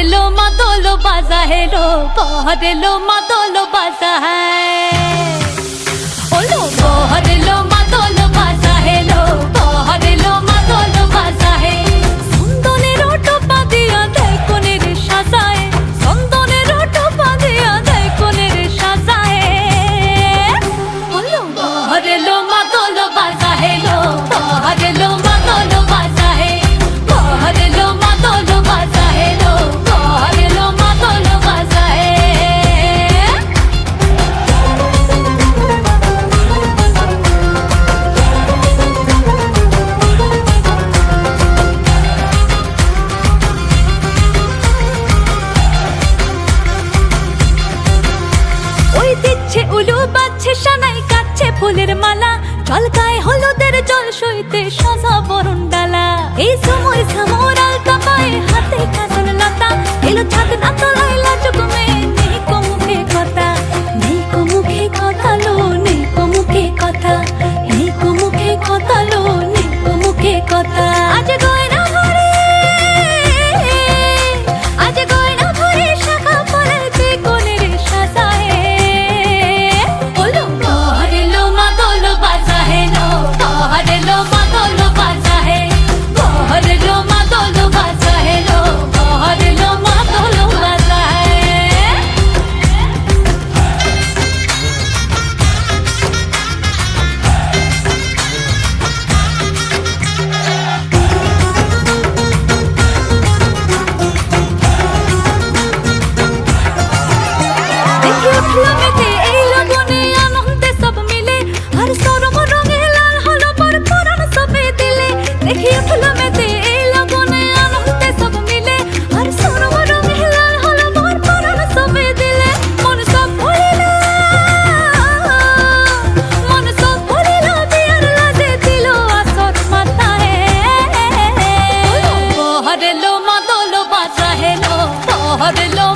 लो मादोलो बाजा है लो बहरे लो मादोलो बाजा है ओ लो बहरे लो मादोलो बाजा है लो बहरे लो मादोलो बाजा है संदने रोटो पादिया देय कोने रे साजाए संदने रोटो पादिया देय कोने रे साजाए ओ लो बहरे लो मादोलो बाजा है लो बहरे लो मादोलो बाजा है बहरे लो मादोलो बाजा है लो बहरे लो मादोलो बाजा है ওই দিচ্ছে উলু বাজছে সানাই কাচ্ছে ফুলের মালা চলকায় হলুদের জল সইতে সাজা বরণ ডালা এই সময় সামর আলতা পায়ে হাতে কাজল লতা এলো ছাদ না তলায় লাজুক মেয়ে নেই কো মুখে কথা নেই কো মুখে কথা লো নেই কো মুখে কথা নেই কো মুখে কথা লো নেই কো মুখে কথা আজ গয়না ভরে আজ গয়না ভরে শাখা পরাতে কোনের সাজায় বলো বহরে লো মাদোলো বাজা হে লো বহরে লো মাদোলো বাজা হে বহরে লো মাদোলো বাজা হে লো বহরে লো মাদোলো বাজা হে দেখি উঠলো মেতে এই লগনে আনন্দে সব মিলে আর সরম রঙে লাল হলো পর পরাণ সবে দিলে দেখি উঠলো মেতে এই লগনে আনন্দে সব মিলে আর সরম রঙে লাল হলো পর পরাণ সবে দিলে মন সব ভরিল বিয়ার লাজে দিল আসর মাথায় বহরে লো মাদোলো বাজা হে লো বহরে লো